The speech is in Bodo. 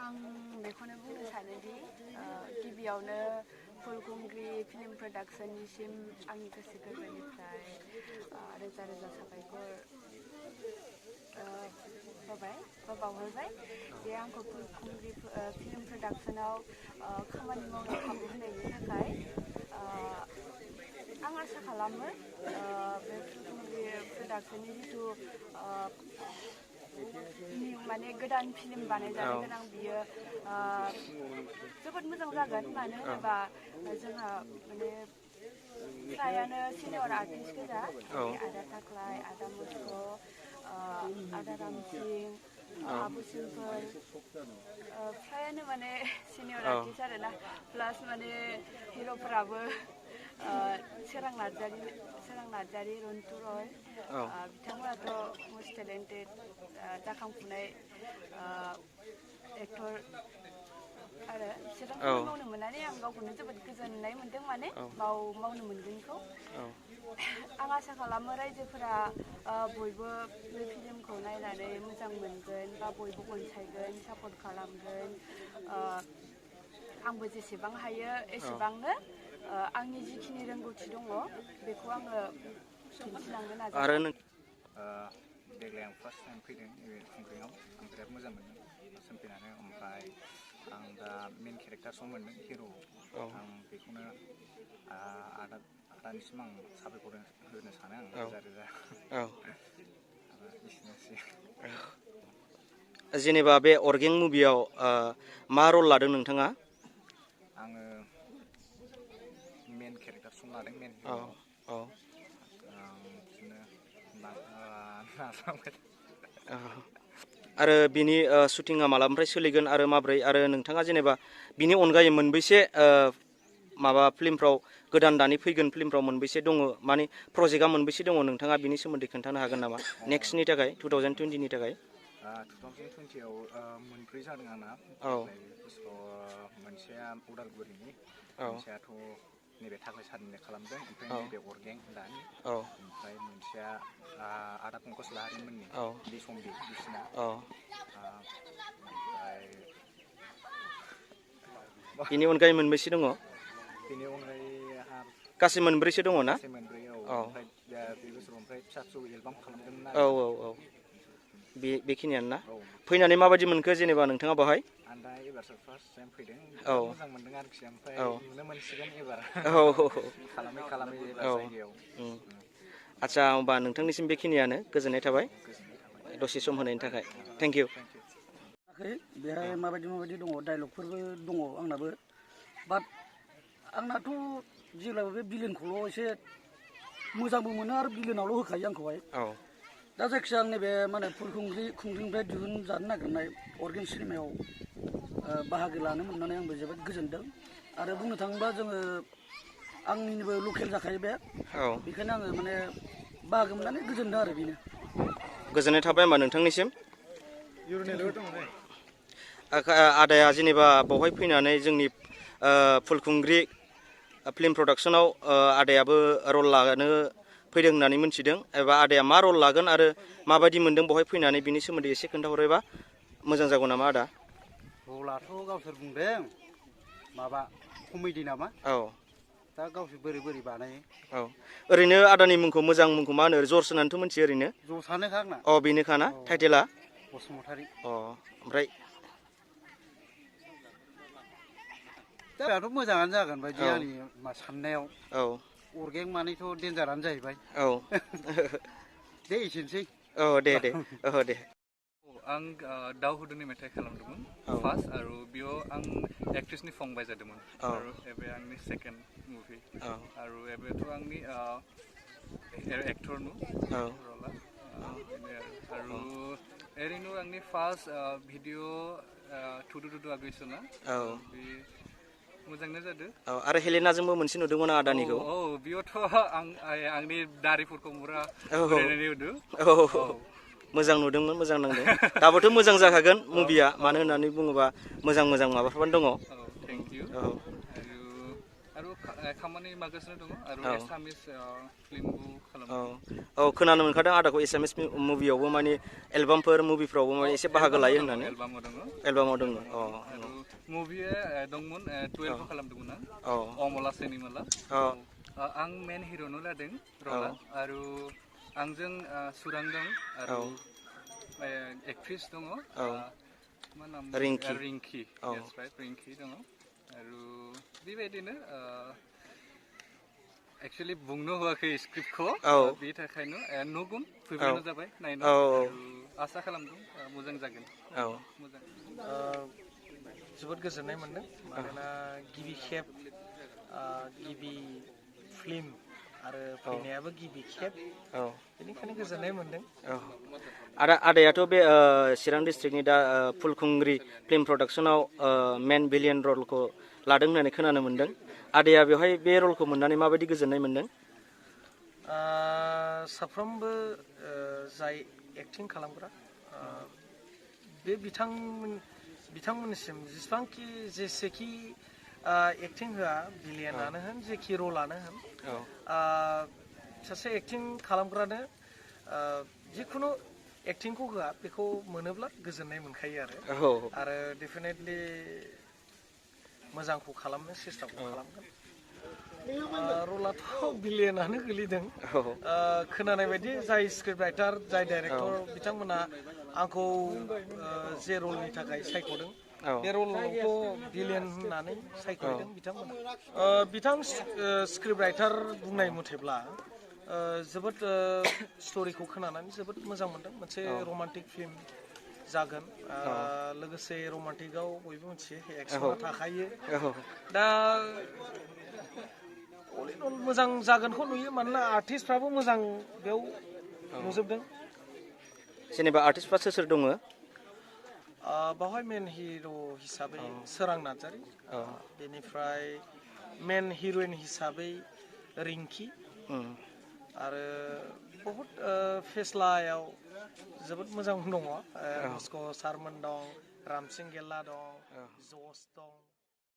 आं बेखौनो बुंनो सानोदि गिबियावनो फुलकुंग्रि फिल्म प्रडाक्शननिसिम आंनि गोसो गोरबोनिफ्राय रोजा रोजा साबायखर बावहरबाय जे आंखौ फुलकुंग्रि फिल्म प्रडाक्शनाव खामानि मावनो खाबु होनायनि थाखाय आं आसा खालामो बे फुलकुंग्रि प्रडाक्शननि जिथु माने गोदान फिल्म बानायजानो गोनां बियो जोबोद मोजां जागोन मानो होनोबा जोंहा माने फ्रायानो सिनियर आर्टिस्ट गोजा आदा ताक्लाइ आदा मुस्क' आदा रामसिं आबु सिम्पोल फ्रायानो माने सिनियर आर्टिस्ट आरोना प्लास माने हिर'फोराबो सोरां नार्जारी रन्टु रय बिथांमोनाथ' मस्ट टेलेन्टेड जाखांफुनाय एक्टर आरो बिसोरजों खामानि मावनो मोननानै आं गावखौनो जोबोद गोजोननाय मोन्दों माने मावनो मोनगोनखौ आं आसा खालामो रायजोफोरा बयबो बे फिल्मखौ नायनानै मोजां मोनगोन बा बयबो अनसायगोन सापर्ट खालामगोन आंबो जेसेबां हायो एसेबांनो आंनि जिखिनि रोंगौथि दङ बेखौ आङो दिन्थिलांनो नाजागोन देग्लाय आं फार्स्ट टाइम फैदों नैबे खुंग्रियाव आं बिराद मोजां मोन्दों फार्स्ट टाइम फैनानै ओमफ्राय आं दा मेन केरेक्टार्सआव मोन्दों हिर' आं बेखौनो आदानिसिम आं साबायखर होनो सानो आं रोजा रोजा एसेनोसै जेनेबा बे अर्गें मुभियाव मा रल लादों नोंथाङा आङो मेन केरेक्टार्सआव लादों मेन आरो बिनि शुटिंआ मालानिफ्राय सोलिगोन आरो माब्रै आरो नोंथाङा जेनेबा बिनि अनगायै मोनबैसे माबा फिल्मफ्राव गोदान दानि फैगोन फिल्मफ्राव मोनबैसे दङ माने प्रजेक्टआ मोनबैसे दङ नोंथाङा बिनि सोमोन्दै खोन्थानो हागोन नामा नेक्स्टनि थाखाय 2020नि थाखाय 2020आव मोनब्रै जादों आंना मोनसेया उदालगुरिनि मोनसेयाथ' नैबे थाख्लाय सारनिनो खालामदों ओमफ्राय नैबे अर्गें दानि ओमफ्राय मोनसेया आदा पंकज लाहारिमोननि बिसम्बि बिसिना ओमफ्राय बिनि अनगायै मोनबैसे दङ बेनि अनगायै गासै मोनब्रैसो दङ ना गासै मोनब्रै ओमफ्राय बे बोसोराव ओमफ्राय फिसा फिसौ एलबाम खालामदोंमोन बेखिनियानो ना फैनानै माबायदि मोनखो जेनेबा नोंथाङा बाहाय आं दा एबारसो फार्स्ट टाइम फैदों मोजां मोनदों आरोखि ओमफ्राय नुनो मोनसिगोन एबार खालामै एबार जायगायाव आदसा होमबा नोंथांनिसिम बेखिनियानो गोजोननाय थाबाय दसे सम होनायनि थाखाय थेंक इउ बेहाय माबायदि दङ डायलगफोरबो दङ आंनाबो बाट आंनाथ' जेब्लाबो बे बिलेनखौल' एसे मोजांबो मोनो आरो बिलेनावल' होखायो आंखौहाय दा जायखिजाया आं नैबे मा होनो खुंग्रिनिफ्राय दिहुनजानो नागिरनाय अर्गें सिनेमायाव बाहागो लानो मोननानै आंबो जोबोद गोजोनदों आरो बुंनो थाङोब्ला जोङो आंनिबो लकेल जाखायो बे बेखायनो आङो माने बाहागो मोननानै गोजोनदों आरो बेनो गोजोननाय थाबाय होमबा नोंथांनिसिम आदाया जेनेबा बावहाय फैनानै जोंनि फुलकुंग्रि फिल्म प्रडाक्शनाव आदायाबो रल लानो फैदों होननानै मिथिदों एबा आदाया मा रल लागोन आरो माबायदि मोनदों बावहाय फैनानै बिनि सोमोन्दै एसे खोन्थाहरोबा मोजां जागौ नामा आदा रलाथ' गावसोर बुंदों माबा कमेडि नामा दा गावसोर बोरै बानायो ओरैनो आदानि मुंखौ मोजां मुंखौ मा होनो जर्च होननानैथ' मिथियो ओरैनो जर्चआनोखा आंना बेनोखा ना टाइटेला बसुमतारी ओमफ्राय दाथ' मोजाङानो जागोन बायदि आंनि साननायाव अर्गें मानेथ' डेन्जारानो जाहैबाय दे एसेनोसै दे आं दाउ हुदुनि मेथाइ खालामदोंमोन फार्स्ट आरो बेयाव आं एक्ट्रेसनि फंबाय जादोंमोन आरो एबे आंनि सेकेन्ड मुभि आरो एबेथ' आंनि एक्टर नु रला आरो ओरैनो आंनि फार्स्ट भिडिअ थुदु आगैसोना बे मोजांनो जादों आरो हेलेनाजोंबो मोनसे नुदोंमोन आदानिखौ बेयावथ' आंनि दारिफोरखौ मुरा फरायनानै नुदों मोजां नुदोंमोन मोजां नांदों दाबोथ' मोजां जाखागोन मुभिया मानो होननानै बुङोबा मोजां माबाफोरानो दङ थेंक इउ आरो खामानि मागासिनो दङ आरो एसामिस फिल्मबो खालामो औ खोनानो मोनखादों आदाखौ एसामिस मुभियावबो माने एलबामफोर मुभिफ्रावबो माने एसे बाहागो लायो होननानै एलबामाव दङ आरो मुभिया दंमोन 12 खालामदोंमोन आं अमला सिनेमाला आं मेन हिर'नो लादों रला आरो आंजों सुरां दं आरो एक्ट्रिस दङ मा नाम रिंकि रिंकि दङ आरो बेबायदिनो एक्चुअलि बुंनो होआखै स्क्रिप्टखौ बेनि थाखायनो नुगोन फैबानो जाबाय नायनो आसा खालामदों मोजां जागोन मोजां जोबोद गोजोननाय मोनदों मानोना गिबि खेब गिबि फिल्म आरो फैनायाबो गिबि खेब बेनिखायनो गोजोननाय मोनदों आदायाथ' बे चिरां डिस्ट्रिक्टनि दा फुलखुंग्रि फिल्म प्रडाक्सनाव मेन भिलियन रलखौ लादों होननानै खोनानो मोनदों आदाया बेवहाय बे रलखौ मोननानै माबायदि गोजोननाय मोनदों साफ्रोमबो जाय एक्टिं खालामग्रा बे बिथांमोननिसिम जेसेबांखि जेसेखि एक्टिं होआ भिलियनानो होन जेखि रलानो होन सासे एक्टिं खालामग्रानो जिखुनु एक्टिंखौ होआ बेखौ मोनोब्ला गोजोननाय मोनखायो आरो डेफिनेटलि मोजांखौ खालामनो सेस्टाखौ खालामगोन रलाथ' भिलियनानो गोलैदों खोनानाय बायदि जाय स्क्रिप्ट राइटार जाय डाइरेक्टर बिथांमोना आंखौ जे रलनि थाखाय सायख'दों बे रलावथ' भिलियन होननानै सायख'दों बिथांमोना बिथां स्क्रिप्ट राइटार बुंनाय मथेब्ला जोबोद स्ट'रिखौ खोनानानै जोबोद मोजां मोनदों मोनसे रमान्टिक फिल्म जागोन लोगोसे रमान्टिकआव बयबो मिथियो एक्सना थाखायो दा अल इन अल मोजां जागोनखौ नुयो मानोना आर्टिस्टफ्राबो मोजां बेयाव नुजोबदों जेनेबा आर्टिस्टफ्रा सोर दङ बावहाय मेन हिर' हिसाबै सोरां नार्जारी बेनिफ्राय मेन हिर'इन हिसाबै रिंकि आरो बहुद फेस्लायाव जोबोद मोजां दङ मुस्क' सारमोन दं रामसिं गेल्ला दं जस दं